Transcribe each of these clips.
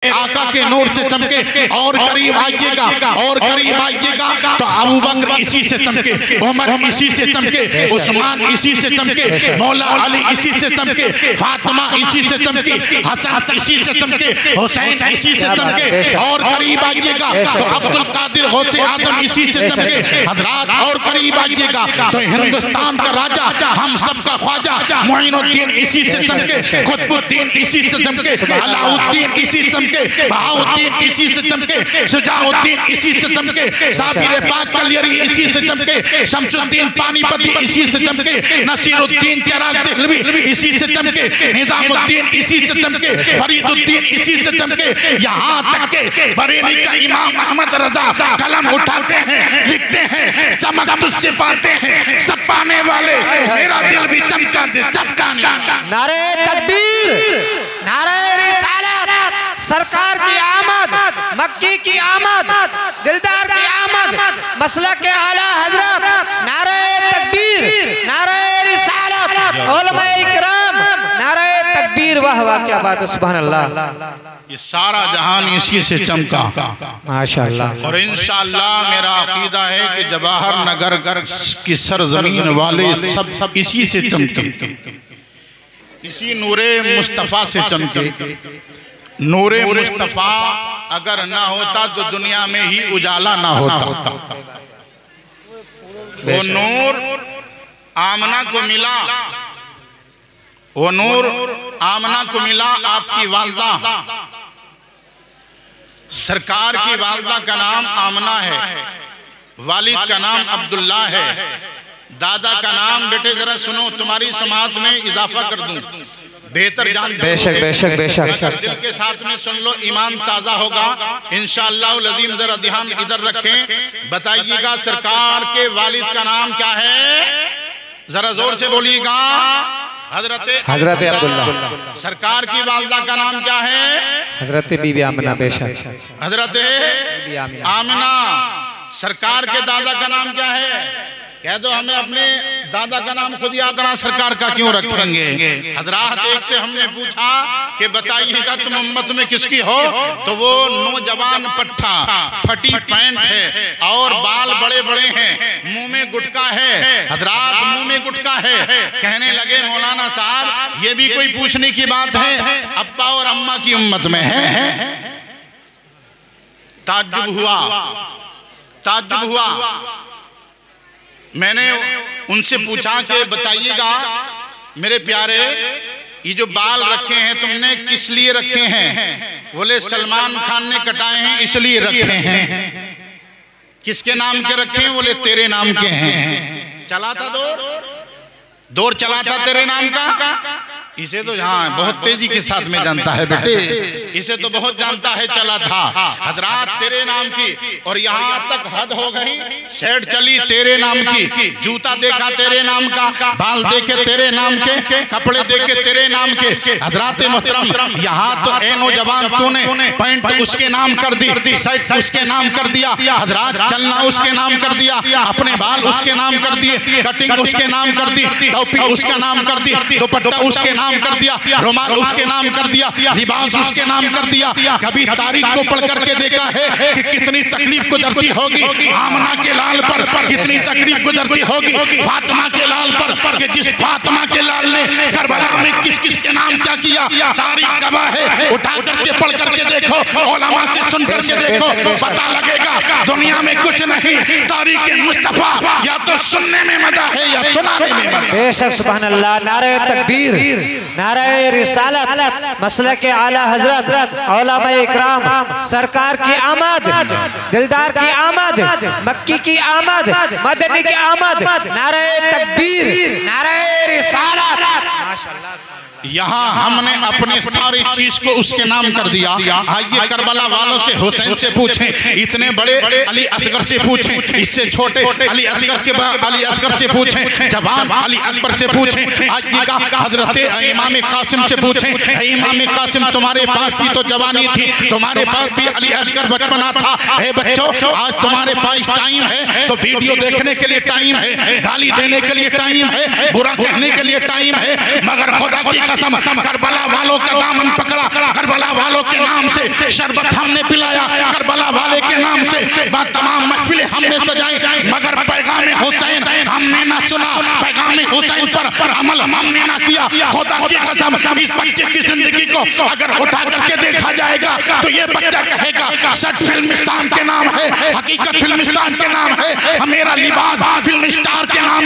आका के नूर से चमके और करीब आइएगा और करीब आइएगा तो अबू बकर इसी से चमके, उमर इसी से चमके, उस्मान इसी से चमके, मौला अली इसी से चमके, फातिमा इसी से चमकी, हसन इसी से चमके, हुसैन इसी से चमके और करीब आइएगा तो अब्दुल कादिर गौसे आजम इसी से चमके हजरात और करीब आइएगा तो हिंदुस्तान का राजा हम सबका ख्वाजा मोइनुद्दीन इसी से चमके, कुतुबुद्दीन इसी से चमके, अलाउद्दीन इसी से चमके, बहाउद्दीन इसी से चमके, शुजाउद्दीन इसी से चमके, साबिर पाक कलियरी इसी से चमके, शमसुद्दीन पानीपती इसी से चमके, नसीरुद्दीन चिराग देहलवी इसी से चमके, निजामुद्दीन इसी से चमके, फरीदुद्दीन इसी से चमके, यहाँ तक के बरेली का इमाम अहमद रजा कलम उठाते हैं, लिखते हैं, चमक तुझसे पाते हैं सब पाने वाले, मेरा दिल भी चमका दे चमकाने। नारे तकबीर, नारे रिसालत, सरकार की आमद, मक्की की आमद, दिलदार की आमद, मसलक के आला हजरत, नारे तकबीर, नारे रिसालत, उलमाए इकराम, नारे तकबीर, वाह वाह क्या बात है, सुभान अल्लाह। ये सारा जहान इसी से चमका माशाअल्लाह। और इंशाअल्लाह मेरा अकीदा है कि जवाहर नगर की सरजमीन वाले सब इसी से चमके, इसी नूरे मुस्तफ़ा से चमके। नूरे मुस्तफ़ा अगर ना होता तो दुनिया में ही उजाला ना होता। वो नूर आमना को मिला, वो नूर आमना को मिला आपकी वालदा, सरकार की वालदा का नाम आमना है, वालिद का नाम अब्दुल्ला है, दादा का नाम, बेटे जरा सुनो तुम्हारी समात में इजाफा कर दूं, बेहतर जान, बेशक बेशक बेशक, दिल के साथ में सुन लो, ईमान ताजा होगा इंशाअल्लाह लज़ीम। जरा ध्यान इधर रखें, बताइएगा सरकार के वालिद का नाम क्या है, जरा जोर से बोलिएगा। हजरत अब्दुल्ला। सरकार की वालदा का नाम क्या है, हजरत बीबी आमिना। बेशक हजरत आमिना। सरकार के दादा का नाम क्या है, कह दो हमें, अपने दादा का नाम खुद याद ना, सरकार का क्यों रखेंगे। हजरात एक से हमने पूछा कि बताइएगा तुम उम्मत में किसकी हो, तो वो नौजवान पट्टा, फटी पैंट है और बाल बड़े बड़े हैं, मुंह में गुटका है। हजरात मुंह में गुटका है, कहने लगे मौलाना साहब ये भी कोई पूछने की बात है, अब्बा और अम्मा की उम्मत में है। ताज्जुब हुआ, ताज्जुब हुआ। मैंने उनसे पूछा कि बताइएगा मेरे प्यारे ये जो बाल रखे हैं तुमने किस लिए रखे हैं, बोले सलमान खान ने कटाए हैं इसलिए रखे हैं। किसके नाम के रखे हैं, बोले तेरे नाम के हैं। चला था दौर चला था तेरे नाम का, इसे तो हाँ बहुत तेजी के साथ में जानता है बेटे, इसे तो बहुत जानता है, चला था हजरात तेरे नाम की। और यहाँ तक हद हो गई, शर्ट चली तेरे नाम की, जूता देखा तेरे नाम का, बाल देखे तेरे नाम के, कपड़े देखे तेरे नाम के। हजरात मोहतरम यहाँ तो ए नौजवान तूने पैंट उसके नाम कर दी, शर्ट उसके नाम कर दिया, हजरात चलना उसके नाम कर दिया, अपने बाल उसके नाम कर दिए, कटिंग उसके नाम कर दी, टोपी उसका नाम कर दी, दुपट्टा उसके नाम कर दिया, रुमाल उसके नाम कर दिया, लिबास उसके नाम कर दिया। कभी तारीख को पढ़ करके देखा है कि कितनी तकलीफ गुजरती होगी आमना के लाल पर, कितनी तकलीफ गुजरती होगी फातिमा के लाल पर, कि जिस फातिमा के लाल ने करबला में किस किस के नाम क्या किया, तारीख गवाह है। उठा करके पढ़ करके देखो, उलमा से सुन करके देखो, पता लगेगा दुनिया में कुछ नहीं, तारीख मुस्तफा या तो सुनने में मजा है या सुनाने में मजा। बेशक सुभान अल्लाह। नारे तकबीर, नारे रिसालत, मसलक के आला हजरत, उलमाए इकराम, सरकार की आमद, दिलदार की आमद, मक्की की आमद, मदनी की आमद, नारे तकबीर, नारे रिसालत। माशाअल्लाह। यहाँ हमने अपने सारी चीज को उसके नाम कर दिया। आइए करबला वालों से, हुसैन से पूछें, इतने बड़े अली असगर से पूछें, इससे छोटे अली असगर के बाद अली असगर से पूछें, जवान अली अकबर से पूछें, आइएगा हजरत इमाम कासिम से पूछें, इमाम कासिम तुम्हारे पास भी तो जवानी थी, तुम्हारे पास भी अली असगर बचपना था। हे बच्चों आज तुम्हारे पास टाइम है तो वीडियो देखने के लिए टाइम है, गाली देने के लिए टाइम है, बुरा कहने के लिए टाइम है, मगर खुदा की कसम करबला वालों का दामन पकड़ा, करबला वालों के नाम से शरबत हमने पिलाया, करबला वाले के नाम से तमाम महफिलें हमने सजाई, मगर पैगाम हुसैन हमने ना सुना, पैगाम हुसैन पर अमल हमने ना किया। खुदा की कसम इस बच्चे की जिंदगी को अगर उठा करके देखा जाएगा तो ये बच्चा कहेगा सच फिल्मिस्तान के नाम है, हकीकत फिल्मिस्तान के नाम है, मेरा लिबास फिल्म स्टार के नाम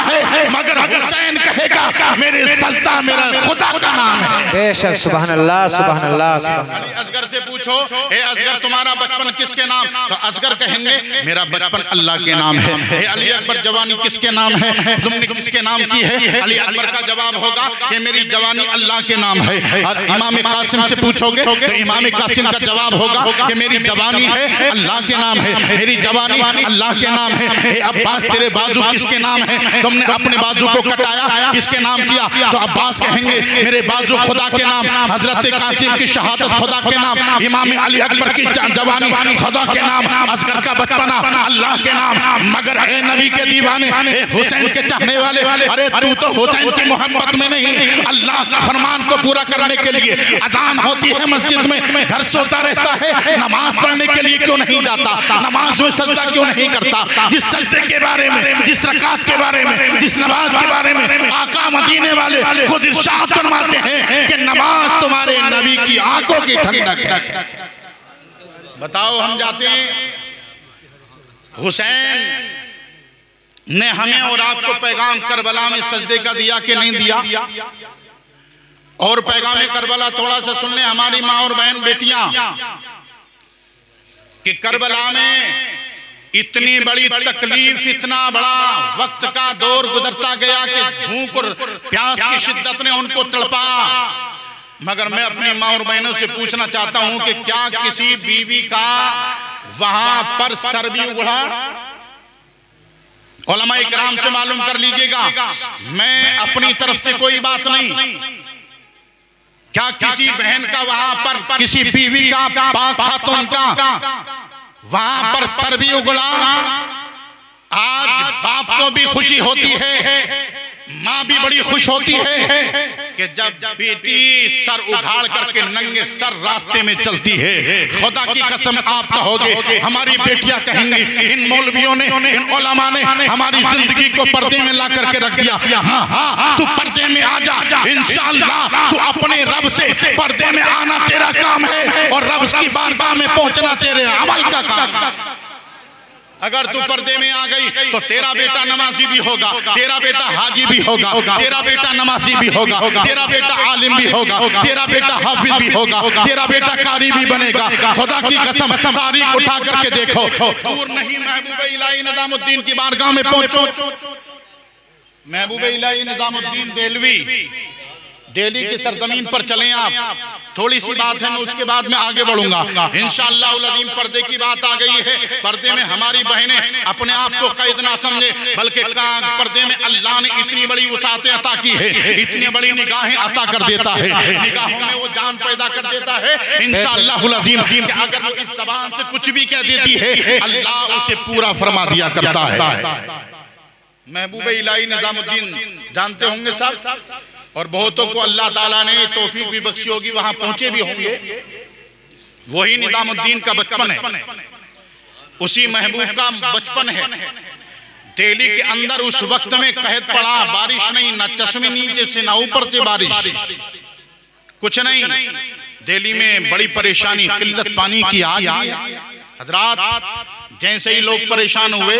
है, मगर हुसैन कहेगा मेरे सल्ता मेरा खुदा का नाम है। बेशक सुभान अल्लाह सुभान अल्लाह सुभान अल्लाह। असगर से पूछो हे असगर तुम्हारा बचपन किसके नाम, तो असगर कहेंगे मेरा बचपन अल्लाह के नाम है। हे अली अकबर जवानी किसके नाम है, तुमने किसके नाम की है, अली अकबर का जवाब होगा कि मेरी जवानी अल्लाह के नाम है। और इमाम कासिम से पूछोगे तो इमाम कासिम का जवाब होगा कि मेरी जवानी है अल्लाह के नाम है, मेरी जवानी अल्लाह के नाम है। हे अब्बास तेरे बाजू किसके नाम है, तुमने अपने बाजू को कटाया किसके नाम किया, तो अब्बास कहेंगे मेरे बाजू खुदा के नाम, हजरत कासिम की शहादत खुदा के नाम, इमाम अली अकबर की जवानी खुदा के नाम, असगर का बचपना अल्लाह के नाम। मगर ए नबी के दीवाने, ए हुसैन के चाहने वाले, अरे तू तो हुसैन की मोहब्बत में नहीं, अल्लाह का फरमान को पूरा करने के लिए अजान होती है मस्जिद में, घर सोता रहता है, नमाज पढ़ने के लिए क्यों नहीं जाता, नमाज में सजदा क्यों नहीं करता। जिस सजदे के बारे में, जिस रकात के बारे में, जिस नमाज के बारे में आका मदीने वाले खुद इरशाद फरमाते हैं कि नमाज तुम्हारे नबी की आंखों की ठंडक है। बताओ हम जाते हैं, हुसैन ने हमें और आपको पैगाम करबला में सजदे का दिया कि नहीं दिया। और पैगाम करबला थोड़ा सा सुन ले हमारी माँ और बहन बेटियां, कि करबला में इतनी बड़ी तकलीफ, इतना बड़ा वक्त का दौर गुजरता गया कि भूख और प्यास की शिद्दत ने उनको तड़पा। मगर मैं अपनी माँ और बहनों से पूछना चाहता हूं कि क्या किसी बीवी का वहां पर सर भी उगड़ा? उलमा इकराम से मालूम कर लीजिएगा, मैं अपनी तरफ से कोई बात नहीं, क्या किसी बहन का वहां पर, किसी बीवी का, पाक खातून का वहां पर सर भी उगड़ा? आज बाप को भी खुशी होती है, माँ भी बड़ी खुश होती है कि जब बेटी सर उघाड़ करके नंगे सर रास्ते में चलती है। खुदा की कसम आप कहोगे, हमारी बेटियां कहेंगी इन मौलवियों ने, इन उलमा ने हमारी जिंदगी को पर्दे में ला करके रख दिया। हाँ हाँ, तू पर्दे में आ जा, इंशाअल्लाह तू अपने रब से पर्दे में आना तेरा काम है और रब की बारगाह में पहुंचना तेरे अमल का काम है। अगर तू पर्दे में आ गई तो तेरा बेटा नमाजी भी होगा, तेरा बेटा हाजी भी होगा, तेरा बेटा नमाजी भी होगा, तेरा बेटा आलिम भी होगा, तेरा बेटा हाफिज भी होगा, तेरा बेटा कारी भी बनेगा। खुदा की कसम तारीख उठा करके देखो, दूर नहीं महबूब इलाही निजामुद्दीन की बारगाह में पहुंचो। महबूब इलाही निजामुद्दीन देहलवी, दिल्ली की सरजमीन पर चलें आप। थोड़ी सी बात है, मैं उसके बाद में आगे बढ़ूंगा इंशाअल्लाह अज़ीम। पर्दे की बात आ गई है, पर्दे में हमारी बहनें अपने आप को कैद ना समझे, बल्कि पर्दे में अल्लाह ने इतनी बड़ी वसाअतें अता की है, इतनी बड़ी निगाहें अता कर देता है, निगाहों में वो जान पैदा कर देता है इंशाअल्लाह अज़ीम कि अगर वो इस ज़बान से कुछ भी कह देती है अल्लाह उसे पूरा फरमा दिया करता है। महबूब इलाही निजामुद्दीन जानते होंगे सब, और बहुतों को अल्लाह ताला ने तौफीक भी बख्शी होगी, वहां पहुंचे भी होंगे। वही निजामुद्दीन का बचपन है, उसी महबूब का बचपन है। दिल्ली के अंदर उस वक्त में कहत पड़ा, बारिश नहीं, ना चश्मे नीचे से ना ऊपर से बारिश, कुछ नहीं। दिल्ली में बड़ी परेशानी, किल्लत पानी की आग हजरात। जैसे ही लोग परेशान हुए,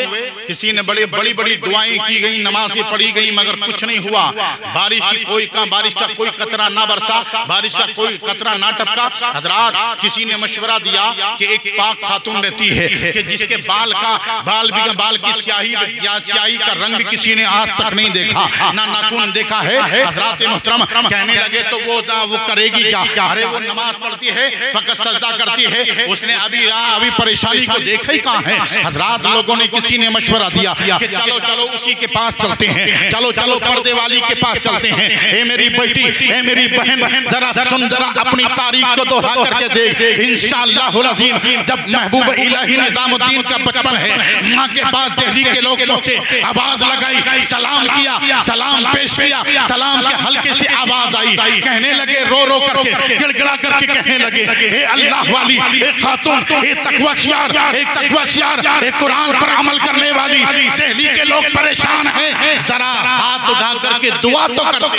किसी ने बड़ी बड़ी दुआएं की गई, नमाजें पढ़ी गई, मगर कुछ नहीं हुआ। बारिश की बारिश का कोई कतरा ना बरसा, बारिश का कोई कतरा ना टपका। हजरात किसी ने मशवरा दिया कि एक पाक खातून रहती है कि जिसके बाल की स्याही का रंग किसी ने आज तक नहीं देखा, ना नाखून देखा है। हजरात मोहतरम कहने लगे तो वो करेगी क्या? अरे वो नमाज पढ़ती है, फकत सजदा करती है, उसने अभी परेशानी को देखा ही कहाँ है। है। हजरात लोगों ने किसी ने मशवरा दिया कि चलो चलो उसी के पास चलते हैं, चलो चलो पर्दे वाली के पास चलते हैं। ए मेरी बेटी, ए मेरी बहन, जरा सुन, जरा अपनी तारीख को दोहरा करके देख। इंशाअल्लाहुल अज़ीम जब महबूब इलाही निज़ामुद्दीन का बचपन है, माँ के पास दिल्ली के लोग पहुंचे, आवाज लगाई, सलाम किया, सलाम पेश किया, सलाम के हल्के से आवाज आई, कहने लगे रो रो करके, गिड़गिड़ा करके कहने लगे, ए अल्लाह वाली, एक खातून, एक तकवाशियार, एक तकवाशियार, एक कुरान पर अमल करने वाली, दिल्ली के लोग परेशान हैं, जरा हाथ उठा करके दुआ तो करते।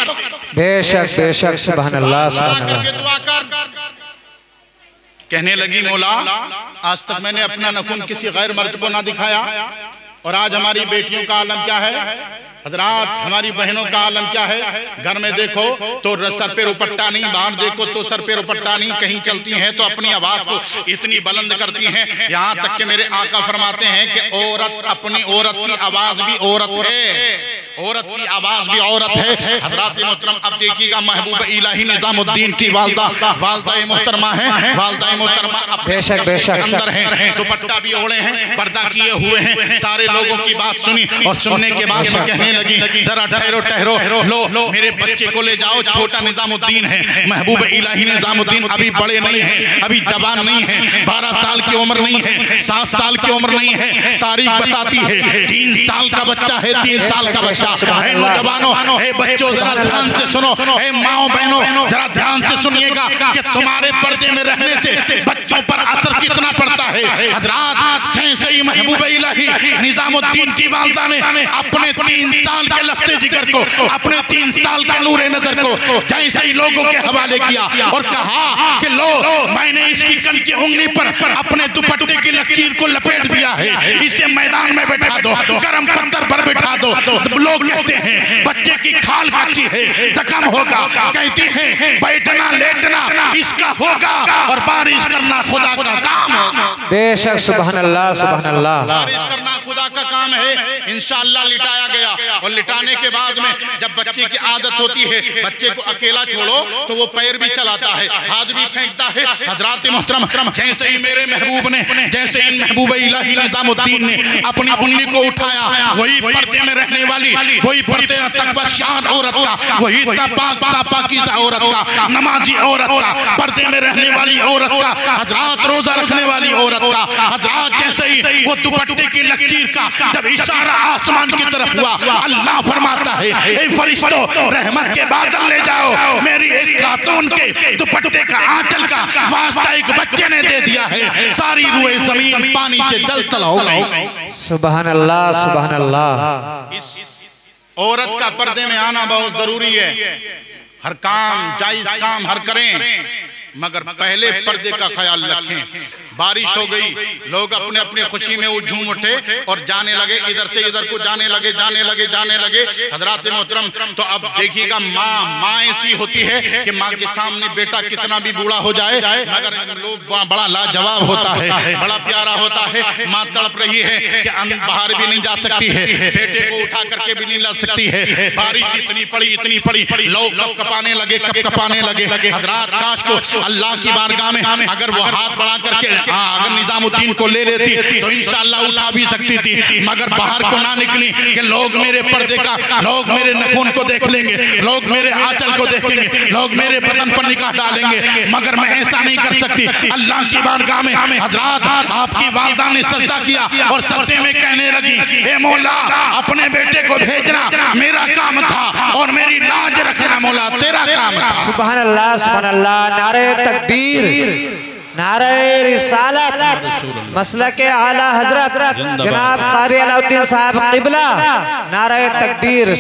बेशक बेशक, सुभान अल्लाह, सुभान अल्लाह। दुआ कर। कहने लगी, मौला आज तक मैंने अपना नखून किसी गैर मर्द को ना दिखाया, और आज हमारी बेटियों का आलम क्या है, हजरात हमारी बहनों का आलम क्या है। घर में देखो तो सर पे दुपट्टा नहीं, बाहर देखो तो सर पे दुपट्टा नहीं, कहीं चलती हैं तो अपनी आवाज को इतनी बुलंद करती हैं, यहाँ तक कि मेरे आका फरमाते हैं कि औरत अपनी औरत की आवाज भी औरत है, औरत की आवाज भी औरत है। हजरात मोहतरम अब देखिएगा, महबूब इलाही निज़ामुद्दीन की वालदा मोहतरमा है, वालदा मोहतरमा अंदर है, दुपट्टा भी ओढ़े हैं, पर्दा किए हुए हैं। सारे लोगों की बात सुनी और सुनने के बाद में कहने लगी, जरा ठहरो ठहरो, लो मेरे बच्चे को ले जाओ, छोटा निज़ामुद्दीन है। महबूब इलाही निज़ामुद्दीन अभी बड़े नहीं है, अभी जवान नहीं है, 12 साल की उम्र नहीं है, 7 साल की उम्र नहीं है, तारीख बताती है 3 साल का बच्चा है, 3 साल का बच्चा। नौजवानों, बच्चों जरा ध्यान से सुनो, माओ बहनों जरा ध्यान से सुनिएगा कि तुम्हारे पर्दे में रहने से बच्चों पर असर कितना पड़ता है। हजरात जैसे ही महबूब इलाही निज़ामुद्दीन की वालदा ने अपने 3 साल के लफ्ते जिगर को, अपने 3 साल के नूरे नजर को जैसे ही लोगों के हवाले किया और कहा कि लो मैंने इसकी कन की उंगली पर अपने दुपट्टे की लकीर को लपेट दिया है, इसे मैदान में बैठा दो, गर्म पत्थर पर बैठा दो। लोग कहते हैं बच्चे की खाल कच्ची है, जख्म होगा, कहती हैं बैठना लेटना इसका होगा और बारिश करना खुदा का काम होगा। बेशक, सुभान अल्लाह, सुभान अल्लाह। बारिश करना खुदा का काम है। इंशाअल्लाह लिटाया गया और लिटाने के बाद में जब बच्चे की आदत होती है, बच्चे को अकेला छोड़ो तो वो पैर भी चलाता है, हाथ भी फेंकता है। हजरात मोहतरम जैसे ही मेरे महबूब ने, जैसे इन महबूब इलाही निज़ामुद्दीन ने अपनी उंगली को उठाया, वही पर्दे में रहने वाली, वही पर्दे तकवाशियार औरत का, वही पाकीज़ा औरत का, नमाजी औरत का, पर्दे में रहने वाली औरत का, हजरात रोजा रखने वाली औरत का, हजरात जैसे ही वो दुपट्टे की लकीर का जब इशारा आसमान की तरफ हुआ, अल्लाह फरमाता है ए फरिश्तों रहमत के बादल ले जाओ, मेरी एक खातून के दुपट्टे का आंचल का वास्ता एक बच्चे ने दे दिया है, सारी रूए जमीन पानी से जल तल हो गई। सुभान अल्लाह, सुभान अल्लाह। इस औरत का पर्दे में आना बहुत जरूरी है। हर काम जायज काम हर करें, मगर पहले पर्दे का ख्याल रखें। बारिश हो गई, लोग अपने अपने खुशी में झूम उठे और जाने लगे, इधर से इधर को जाने लगे। हजरात मोहतरम तो अब देखिएगा, माँ ऐसी होती है कि माँ के सामने बेटा कितना भी बूढ़ा हो जाए मगर लोग बड़ा लाजवाब होता है, बड़ा प्यारा होता है। माँ तड़प रही है कि बाहर भी नहीं जा सकती है, बेटे को उठा करके भी नहीं ला सकती है। बारिश इतनी पड़ी, लोग कपाने लगे। हजरात काश को अल्लाह की बारगाह में अगर वो हाथ बढ़ा करके अगर निज़ामुद्दीन को ले लेती तो इंशाअल्लाह उठा भी सकती थी, मगर बाहर को ना निकली कि लोग मेरे पर्दे का, लोग मेरे नखून को देख लेंगे, लोग मेरे आंचल को देखेंगे, लोग मेरे बदन पर निगाह डालेंगे, मगर मैं ऐसा नहीं कर सकती। अल्लाह की बारगाह में हजरात आपकी वालदा ने सजदा किया और सजदे में कहने लगी, ए मौला अपने बेटे को भेजना मेरा काम था और मेरी लाज रखना मौला तेरा काम था। सुभान अल्लाह, सुभान अल्लाह। नारे तकबीर, नारे रिसालत, मसलक आला हजरत जनाब कारी अलाउद्दीन साहब क़िबला, नारे तकबीर।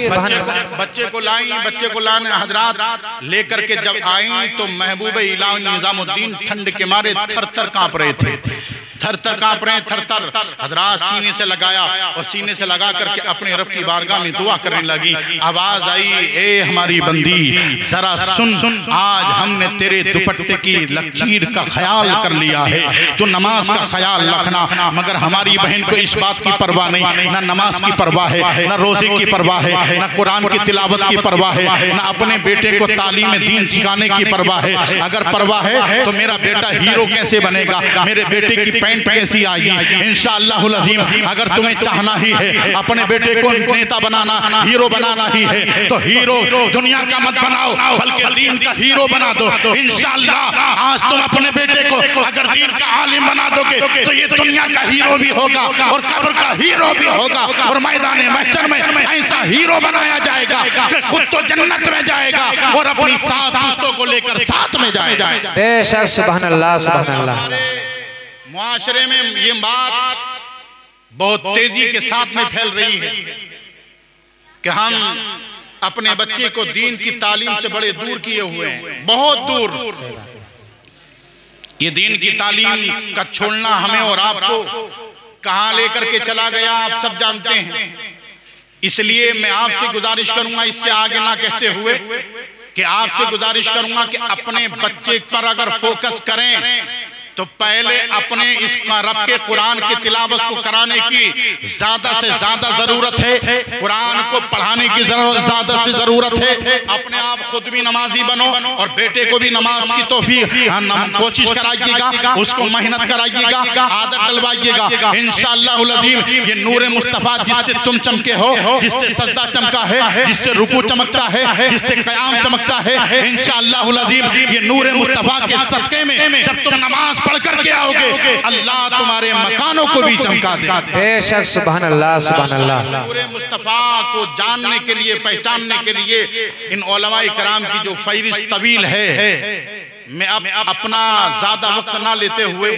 बच्चे को लाई, बच्चे को लाने हजरात लेकर के जब आई तो महबूब इलाही निज़ामुद्दीन ठंड के मारे थर-थर कांप रहे थे, थर-थर कांप रहे, थर-थर। हजरात सीने से लगाया और सीने से लगा करके अपने रब की बारगाह में दुआ करने लगी। आवाज आई, ए हमारी बंदी जरा सुन, आज हमने तेरे दुपट्टे की लकीर का ख्याल कर लिया है, तो नमाज का ख्याल रखना। मगर हमारी बहन को इस बात की परवाह नहीं, ना नमाज की परवाह है, ना रोजे की परवाह है, ना कुरान की तिलावत की परवाह है, ना अपने बेटे को तालीम दीन सिखाने की परवाह है। अगर परवाह है तो मेरा बेटा हीरो कैसे बनेगा, मेरे बेटे की पैंट कैसी आएगी। इंशाअल्लाहुल अज़ीम अगर तुम्हें चाहना ही है अपने बेटे को नेता बनाना, हीरो बनाना ही है, तो हीरो दुनिया का मत बनाओ बल्कि दीन का हीरो बना दो। इंशाअल्लाह आज तुम अपने बेटे को अगर दीन का आलिम बना दोगे तो ये दुनिया का हीरो भी होगा और कब्र का हीरो भी होगा और मैदान महशर में ऐसा हीरो बनाया जाएगा कि खुद तो जन्नत में जाएगा और अपनी 7 पुश्तों को लेकर साथ में जाएगा। बेशक सुभान अल्लाह सुभान अल्लाह। मुआशरे में ये बात बहुत तेजी के साथ में फैल रही है कि हम अपने बच्चे को दीन की तालीम से बड़े दूर किए हुए हैं, बहुत दूर। ये दीन की तालीम का छोड़ना हमें और आपको कहां लेकर के चला गया आप सब जानते हैं। इसलिए मैं आपसे गुजारिश करूंगा, इससे आगे ना कहते हुए कि आपसे गुजारिश करूंगा कि अपने बच्चे पर अगर फोकस करें तो पहले अपने इस रब के कुरान की तिलावत को कराने की ज्यादा से ज्यादा जरूरत है। कुरान को पढ़ाने की ज्यादा से जरूरत है। अपने आप खुद भी नमाजी बनो और बेटे को भी नमाज की तौफीक कोशिश कराइएगा, उसको मेहनत कराइएगा, आदत डलवाइएगा। इंशाअल्लाहुल अज़ीम ये नूरे मुस्तफ़ा जिससे तुम चमके हो, जिससे सजदा चमका है, जिससे रुकू चमकता है, जिससे क़याम चमकता है, इंशाअल्लाहुल अज़ीम ये नूरे मुस्तफ़ा के सदक़े में जब तुम नमाज पढ़ करके आओगे अल्लाह तुम्हारे मकानों को भी चमका दे। बेशक सुभान अल्लाह सुभान अल्लाह। पूरे मुस्तफा को जानने के लिए, पहचानने के लिए इन उलमाए कराम की जो फहरिस्त तवील है, मैं अब अपना ज्यादा वक्त ना लेते हुए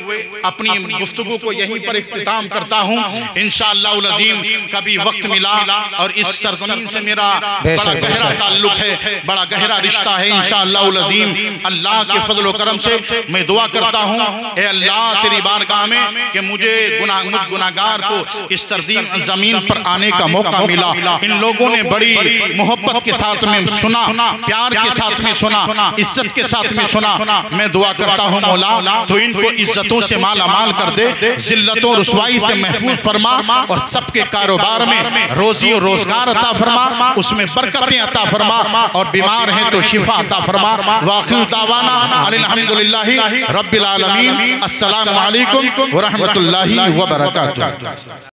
अपनी गुफ्तगू को यहीं पर इख्तिताम करता हूँ। इंशाअल्लाहुल अज़ीम कभी वक्त मिला और इस सरजमीन से मेरा बड़ा गहरा ताल्लुक है, बड़ा गहरा रिश्ता है। इंशाअल्लाहुल अज़ीम अल्लाह के फजल व करम से मैं दुआ करता हूँ, ए अल्लाह तेरी बारगाह में कि मुझे मुझ गुनाहगार को इस सरजमीन पर आने का मौका मिला। इन लोगों ने बड़ी मोहब्बत के साथ में सुना, प्यार के साथ में सुना, इज्जत के साथ में सुना। मैं दुआ करता हूँ मौला तो इनको इज्जतों से माला माल कर दे, जिल्लतों रुसवाई से महफूज फरमा और सबके कारोबार में रोजी और रोजगार अता फरमा, उसमें बरकतें अता फरमा और बीमार हैं तो शिफा अता फरमा। वाखिर दावाना अल्हम्दुलिल्लाहि रब्बिल आलमीन। अस्सलामु अलैकुम व रहमतुल्लाहि व बरकातुहू।